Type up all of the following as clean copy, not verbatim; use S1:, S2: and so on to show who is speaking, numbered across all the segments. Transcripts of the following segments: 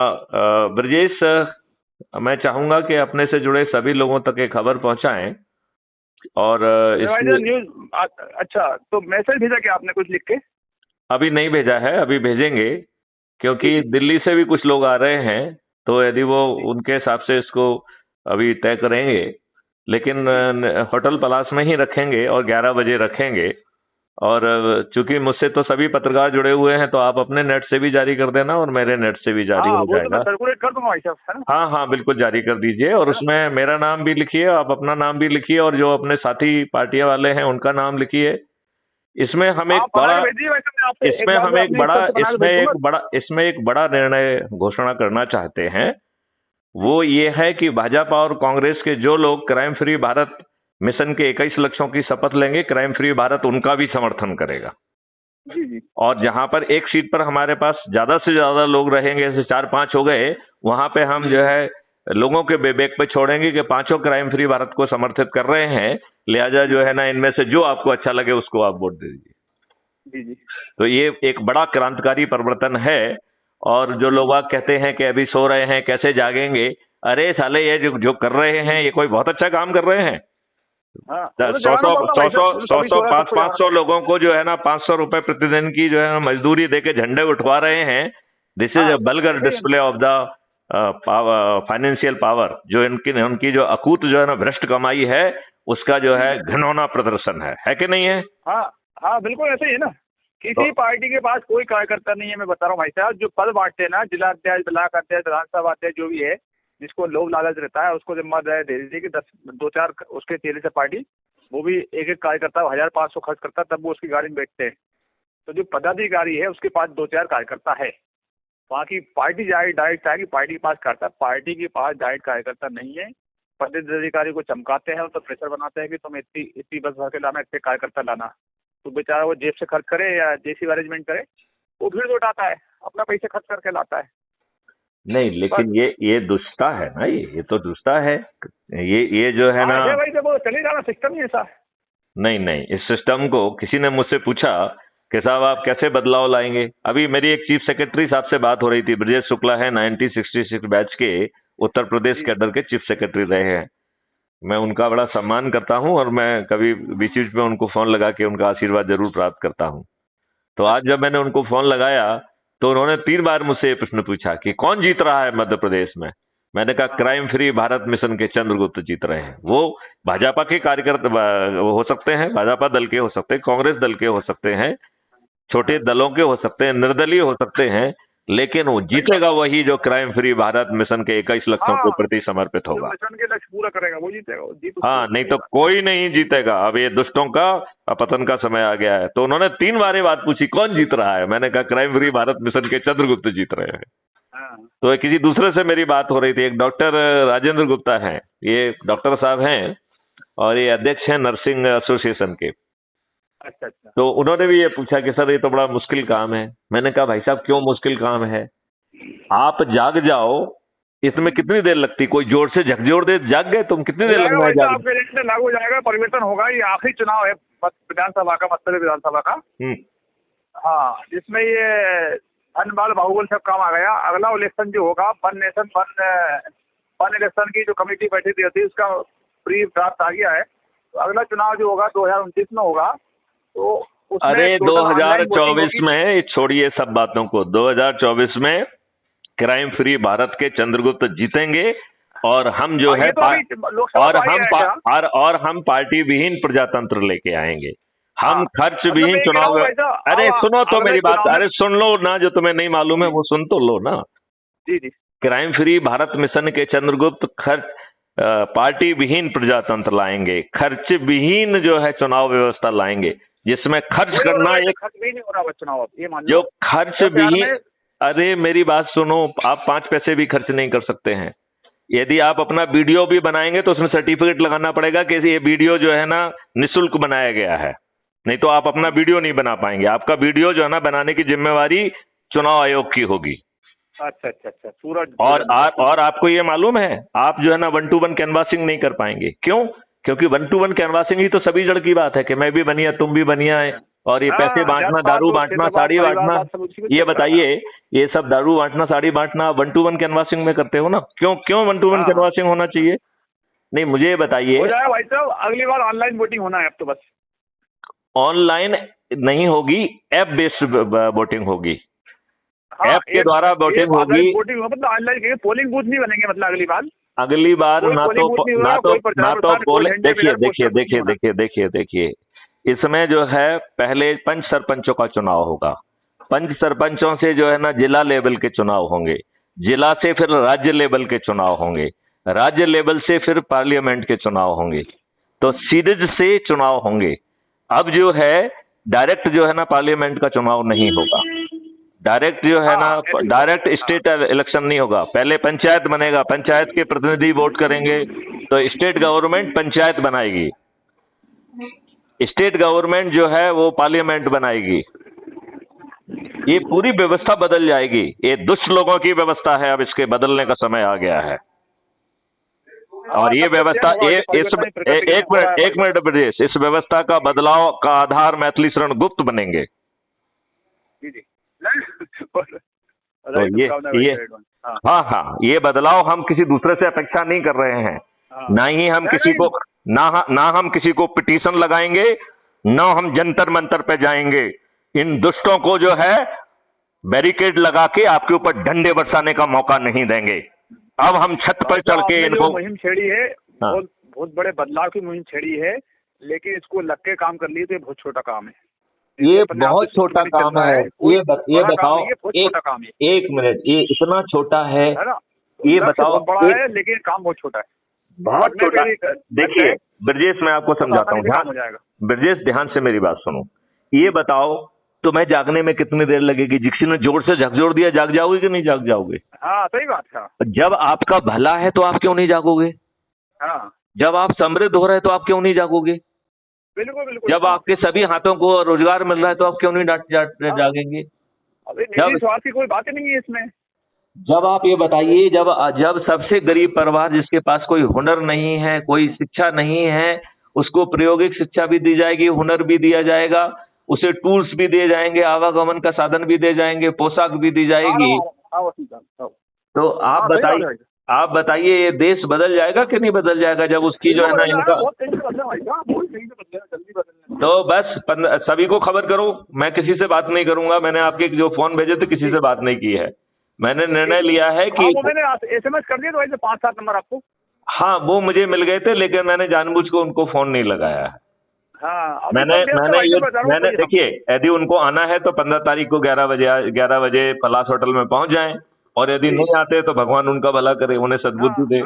S1: ब्रजेश, मैं चाहूंगा कि अपने से जुड़े सभी लोगों तक ये खबर पहुंचाएं और
S2: न्यूज। अच्छा, तो मैसेज भेजा क्या आपने कुछ लिख के?
S1: अभी नहीं भेजा है, अभी भेजेंगे, क्योंकि दिल्ली से भी कुछ लोग आ रहे हैं, तो यदि वो उनके हिसाब से इसको अभी तय करेंगे, लेकिन होटल पलास में ही रखेंगे और 11 बजे रखेंगे। और चूंकि मुझसे तो सभी पत्रकार जुड़े हुए हैं, तो आप अपने नेट से भी जारी कर देना और मेरे नेट से भी जारी हो जाएगा।
S2: तो मैं सर्कुलेट कर दूंगा भाई साहब, है ना?
S1: हाँ हाँ, बिल्कुल जारी कर दीजिए, और उसमें मेरा नाम भी लिखिए, आप अपना नाम भी लिखिए, और जो अपने साथी पार्टियां वाले हैं उनका नाम लिखिए। इसमें हम एक बड़ा निर्णय घोषणा करना चाहते हैं। वो ये है कि भाजपा और कांग्रेस के जो लोग क्राइम फ्री भारत मिशन के 21 लक्ष्यों की शपथ लेंगे, क्राइम फ्री भारत उनका भी समर्थन करेगा। और जहां पर एक सीट पर हमारे पास ज्यादा से ज्यादा लोग रहेंगे, जैसे 4-5 हो गए, वहां पे हम जो है लोगों के बेबेक पे छोड़ेंगे कि पांचों क्राइम फ्री भारत को समर्थित कर रहे हैं, लिहाजा जो है ना, इनमें से जो आपको अच्छा लगे उसको आप वोट दे दीजिए। तो ये एक बड़ा क्रांतिकारी परिवर्तन है। और जो लोग कहते हैं कि अभी सो रहे हैं, कैसे जागेंगे, अरे साले, ये जो कर रहे हैं, ये कोई बहुत अच्छा काम कर रहे हैं। 500 लोगों को जो है ना 500 रुपए प्रतिदिन की जो है मजदूरी देके झंडे उठवा रहे हैं। This is a vulgar display of the financial power. जो उनकी जो अकूत जो है ना भ्रष्ट कमाई है, उसका जो है घिनौना प्रदर्शन है कि नहीं है?
S2: हाँ, बिल्कुल ऐसे ही है ना। किसी पार्टी के पास कोई कार्यकर्ता नहीं है, मैं बता रहा हूँ भाई साहब। जो पद बांटते हैं ना, जिला अध्यक्ष, ब्लॉक अध्यक्ष, विधानसभा अध्यक्ष, जो भी है, जिसको लोभ लालच रहता है, उसको जिम्मा दे दीजिए कि 2-4 उसके चेहरे से पार्टी, वो भी एक कार्यकर्ता 1500 खर्च करता है, तब वो उसकी गाड़ी में बैठते हैं। तो जो पदाधिकारी है उसके पास 2-4 कार्यकर्ता है, बाकी पार्टी डायरेक्ट आएगी, पार्टी के पास करता है। पार्टी के पास डायरेक्ट कार्यकर्ता नहीं है। पदाधिकारी को चमकाते हैं और तो प्रेशर बनाते हैं कि तुम इतनी बस भर के लाना, इतने कार्यकर्ता लाना। तो बेचारा वो जेब से खर्च करे या जैसी अरेंजमेंट करे, वो भीड़ जुटाता है, अपना पैसे खर्च करके लाता है।
S1: नहीं, लेकिन ये दुष्टता है ना, ये तो दुष्टता है। ये जो है ना
S2: भाई, जब वो चलेगा ना, सिस्टम ही ऐसा है।
S1: नहीं, इस सिस्टम को किसी ने मुझसे पूछा कि साहब आप कैसे बदलाव लाएंगे। अभी मेरी एक चीफ सेक्रेटरी साहब से बात हो रही थी, ब्रजेश शुक्ला है, 1966 बैच के उत्तर प्रदेश कैडर के चीफ सेक्रेटरी रहे हैं। मैं उनका बड़ा सम्मान करता हूं और मैं कभी बीच बीच में उनको फोन लगा के उनका आशीर्वाद जरूर प्राप्त करता हूं। तो आज जब मैंने उनको फोन लगाया, तो उन्होंने 3 बार मुझसे ये प्रश्न पूछा कि कौन जीत रहा है मध्य प्रदेश में। मैंने कहा क्राइम फ्री भारत मिशन के चंद्रगुप्त जीत रहे हैं। वो भाजपा के कार्यकर्ता हो सकते हैं, भाजपा दल के हो सकते हैं, कांग्रेस दल के हो सकते हैं, छोटे दलों के हो सकते हैं, निर्दलीय हो सकते हैं, लेकिन वो जीतेगा वही जो क्राइम फ्री भारत मिशन के 21 लक्ष्यों के प्रति समर्पित होगा।
S2: मिशन के लक्ष्य पूरा करेगा वो जीतेगा।
S1: हाँ, नहीं तो कोई नहीं जीतेगा। अब ये दुष्टों का पतन का समय आ गया है। तो उन्होंने 3 बार ये बात पूछी, कौन जीत रहा है। मैंने कहा क्राइम फ्री भारत मिशन के चंद्रगुप्त जीत रहे हैं। तो किसी दूसरे से मेरी बात हो रही थी, एक डॉक्टर राजेंद्र गुप्ता हैं, ये डॉक्टर साहब हैं और ये अध्यक्ष हैं नर्सिंग एसोसिएशन के।
S2: अच्छा।
S1: तो उन्होंने भी ये पूछा कि सर ये तो बड़ा मुश्किल काम है। मैंने कहा भाई साहब क्यों मुश्किल काम है, आप जाग जाओ, इसमें कितनी देर लगती, कोई जोर से झकझोर दे जाग गए तुम, कितनी देर लगना है?
S2: आपके लागू हो जाएगा, परिवर्तन होगा। ये आखिरी चुनाव है विधानसभा का, मतलब विधानसभा का। हाँ, जिसमें ये धन बाल बाहुबल सब काम आ गया। अगला इलेक्शन जो होगा, वन नेशन वन इलेक्शन की जो कमेटी बैठी थी होती, उसका प्री ड्राफ्ट आ गया है। तो अगला चुनाव जो होगा 2029 में होगा। तो
S1: अरे 2024 में छोड़िए सब बातों को, 2024 में क्राइम फ्री भारत के चंद्रगुप्त जीतेंगे और हम जो है और हम पार्टी विहीन प्रजातंत्र लेके आएंगे। हम खर्च विहीन चुनाव। अरे सुनो तो मेरी बात, अरे सुन लो ना, जो तुम्हें नहीं मालूम है वो सुन तो लो ना।
S2: जी।
S1: क्राइम फ्री भारत मिशन के चंद्रगुप्त पार्टी विहीन प्रजातंत्र लाएंगे, खर्च विहीन जो है चुनाव व्यवस्था लाएंगे, जिसमें खर्च करना एक
S2: नहीं हो रहा चुनाव, ये मान
S1: जो खर्च विहीन। अरे मेरी बात सुनो, आप 5 पैसे भी खर्च नहीं कर सकते हैं। यदि आप अपना वीडियो भी बनाएंगे तो उसमें सर्टिफिकेट लगाना पड़ेगा कि ये वीडियो जो है ना निःशुल्क बनाया गया है, नहीं तो आप अपना वीडियो नहीं बना पाएंगे। आपका वीडियो जो है ना बनाने की जिम्मेवारी चुनाव आयोग की होगी।
S2: अच्छा। पूरा
S1: और आपको ये मालूम है, आप जो है ना 1-to-1 कैनवासिंग नहीं कर पाएंगे। क्यों? क्योंकि 1-to-1 कैनवासिंग ही तो सभी जड़ की बात है कि मैं भी बनिया तुम भी बनिया है, और ये पैसे बांटना, दारू बांटना, साड़ी बांटना, ये बताइए, ये सब दारू बांटना, साड़ी बांटना 1-to-1 कैनवासिंग में करते हो ना? क्यों 1-to-1 कैनवासिंग होना चाहिए? नहीं, मुझे ये बताइए।
S2: हो जाएगा भाई साहब, अगली बार ऑनलाइन वोटिंग होना है अब तो बस।
S1: ऑनलाइन नहीं होगी, ऐप बेस्ड वोटिंग होगी। ऐप के द्वारा वोटिंग होगी।
S2: वोटिंग मतलब ऑनलाइन, पोलिंग बूथ नहीं बनेंगे मतलब
S1: अगली बार ना तो देखिए, इसमें जो है पहले पंच सरपंचों का चुनाव होगा, पंच सरपंचों से जो है ना जिला लेवल के चुनाव होंगे, जिला से फिर राज्य लेवल के चुनाव होंगे, राज्य लेवल से फिर पार्लियामेंट के चुनाव होंगे, तो सीरीज से चुनाव होंगे। अब जो है डायरेक्ट जो है ना पार्लियामेंट का चुनाव नहीं होगा, डायरेक्ट जो है ना डायरेक्ट स्टेट इलेक्शन नहीं होगा। पहले पंचायत बनेगा, पंचायत के प्रतिनिधि वोट करेंगे, तो स्टेट गवर्नमेंट पंचायत बनाएगी, स्टेट गवर्नमेंट जो है वो पार्लियामेंट बनाएगी। ये पूरी व्यवस्था बदल जाएगी। ये दुष्ट लोगों की व्यवस्था है, अब इसके बदलने का समय आ गया है। और ये व्यवस्था एक मिनट ब्रजेश, इस व्यवस्था का बदलाव का आधार मैथिली शरण गुप्त बनेंगे। तो ये हाँ, ये बदलाव हम किसी दूसरे से अपेक्षा नहीं कर रहे हैं, ना ही हम किसी को ना हम किसी को पिटीशन लगाएंगे, ना हम जंतर मंतर पे जाएंगे। इन दुष्टों को जो है बैरिकेड लगा के आपके ऊपर डंडे बरसाने का मौका नहीं देंगे। अब हम छत पर चढ़ के इनको
S2: मुहिम छेड़ी है, बहुत बड़े बदलाव की मुहिम छेड़ी है, लेकिन इसको लग के काम कर लिए तो ये बहुत छोटा काम है।
S1: ये बहुत छोटा काम है। ये बताओ, एक मिनट, ये इतना छोटा है, ये बताओ
S2: बड़ा है लेकिन काम बहुत छोटा है,
S1: बहुत छोटा। देखिए ब्रजेश, मैं आपको समझाता हूँ, ब्रजेश ध्यान से मेरी बात सुनो। ये बताओ तुम्हें जागने में कितनी देर लगेगी? जिक्सी ने जोर से झकझोर दिया, जाग जाओगे कि नहीं जाग जाओगे?
S2: हाँ सही बात है।
S1: जब आपका भला है तो आप क्यों नहीं जागोगे?
S2: हाँ।
S1: जब आप समृद्ध हो रहे हैं तो आप क्यों नहीं जागोगे?
S2: बिल्कुल।
S1: जब आपके सभी हाथों को रोजगार मिल रहा है तो आप क्यों नहीं जागेंगे?
S2: स्वार्थ की कोई बात ही नहीं है इसमें।
S1: जब आप ये बताइए, जब सबसे गरीब परिवार जिसके पास कोई हुनर नहीं है, कोई शिक्षा नहीं है, उसको प्रायोगिक शिक्षा भी दी जाएगी, हुनर भी दिया जाएगा, उसे टूल्स भी दिए जाएंगे, आवागमन का साधन भी दे जाएंगे, पोशाक भी दी जाएगी, तो आप बताइए ये देश बदल जाएगा कि नहीं बदल जाएगा? जब उसकी जो है ना इनका, तो बस सभी को खबर करो, मैं किसी से बात नहीं करूंगा। मैंने आपके जो फोन भेजे थे किसी से बात नहीं की है। मैंने निर्णय लिया है कि
S2: मैंने SMS कर दिया, तो ऐसे 5-7 नंबर आपको।
S1: हाँ, वो मुझे मिल गए थे, लेकिन मैंने जानबूझ के उनको फोन नहीं लगाया है।
S2: हाँ,
S1: मैंने देखिए, यदि उनको आना है तो 15 तारीख को 11 बजे पलास होटल में पहुंच जाएं, और यदि नहीं आते तो भगवान उनका भला करे, उन्हें सद्बुद्धि दे।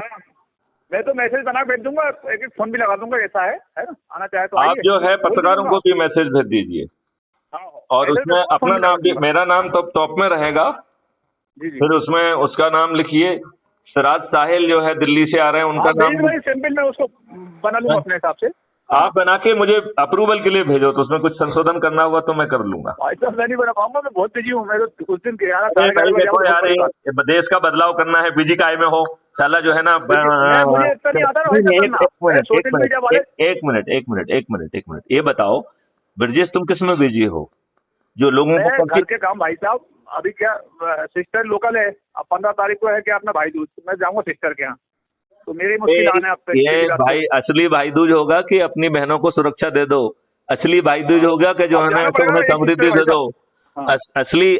S2: मैं तो मैसेज बना भेज दूंगा, एक फोन भी लगा दूंगा, ऐसा है ना? आना चाहे तो
S1: आप जो है पत्रकारों को भी मैसेज भेज दीजिए, और उसमें अपना नाम भी, मेरा नाम तो टॉप में रहेगा, फिर उसमें उसका नाम लिखिए। सिराज साहिल जो है दिल्ली से आ रहे हैं, उनका नाम
S2: सैंपल में उसको बना लूंगा अपने हिसाब से।
S1: आप बना के मुझे अप्रूवल के लिए भेजो, तो उसमें कुछ संशोधन करना होगा तो मैं कर लूंगा।
S2: मैं नहीं बना पाऊंगा, मैं बहुत बिजी हूँ। मैं तो उस दिन
S1: देश का बदलाव करना है, बिजी काय में हो साला जो है ना। एक मिनट, ये बताओ ब्रजेश, तुम किस में बिजी हो? जो लोगों को
S2: घर के काम भाई साहब, अभी क्या सिस्टर लोकल है, अब 15 तारीख को है कि अपना भाई दूज, मैं जाऊंगा सिस्टर के यहाँ, तो मेरी मुश्किल आने आप
S1: ये भाई असली भाई दूज होगा कि अपनी बहनों को सुरक्षा दे दो? असली भाई दूज होगा कि जो है ना तो उन्हें समृद्धि दे दो?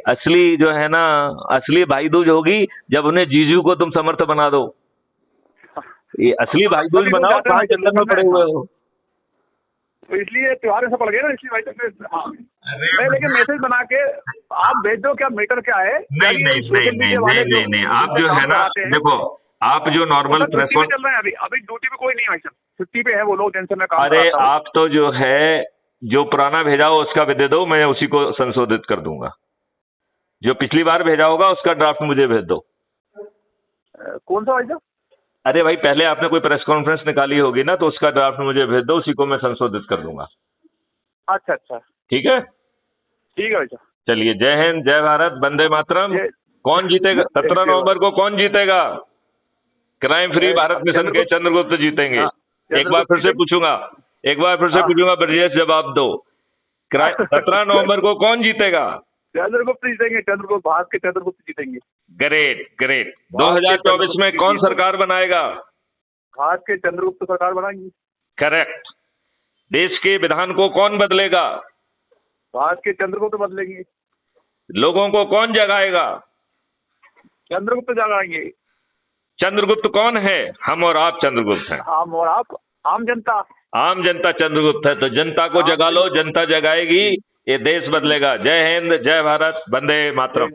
S1: असली जो है ना, असली भाई दूज होगी जब उन्हें जीजू को तुम समर्थ बना दो। ये असली भाई दूज बनाओ, कहाँ चंदन में पड़े हुए हो?
S2: तो इसलिए त्योहार ऐसा पड़ गया ना, इसलिए भाई मैं लेकिन मैसेज बना के आप भेज दो, क्या मैटर क्या है?
S1: नहीं, आप जो है ना, देखो आप जो नॉर्मल
S2: प्रेस चल रहा है, अभी ड्यूटी पे कोई नहीं है, छुट्टी पे है वो लोग, टेंशन में काम।
S1: अरे आप तो जो है, जो पुराना भेजा हो उसका भी दे दो, मैं उसी को संशोधित कर दूंगा। जो पिछली बार भेजा होगा उसका ड्राफ्ट मुझे भेज दो।
S2: कौन सा भाई साहब?
S1: अरे भाई, पहले आपने कोई प्रेस कॉन्फ्रेंस निकाली होगी ना, तो उसका ड्राफ्ट मुझे भेज दो, उसी को मैं संशोधित कर दूंगा।
S2: अच्छा,
S1: ठीक है
S2: भाई साहब।
S1: चलिए, जय हिंद, जय भारत, वंदे मातरम। कौन जीतेगा 17 नवंबर को? कौन जीतेगा? क्राइम फ्री भारत मिशन के चंद्रगुप्त जीतेंगे। एक बार फिर से पूछूंगा ब्रजेश, जवाब दो। 17 नवंबर को कौन जीतेगा?
S2: चंद्रगुप्त जीतेंगे, चंद्रगुप्त, भारत के चंद्रगुप्त जीतेंगे।
S1: ग्रेट। 2024 में कौन सरकार बनाएगा?
S2: भारत के चंद्रगुप्त सरकार बनाएंगे।
S1: करेक्ट। देश के विधान को कौन बदलेगा?
S2: भारत के चंद्रगुप्त बदलेंगे।
S1: लोगों को कौन जगाएगा?
S2: चंद्रगुप्त जगाएंगे।
S1: चंद्रगुप्त कौन है? हम और आप चंद्रगुप्त हैं।
S2: हम और आप आम जनता।
S1: आम जनता चंद्रगुप्त है, तो जनता को जगा लो, जनता जगाएगी, ये देश बदलेगा। जय हिंद, जय भारत, वंदे मातरम।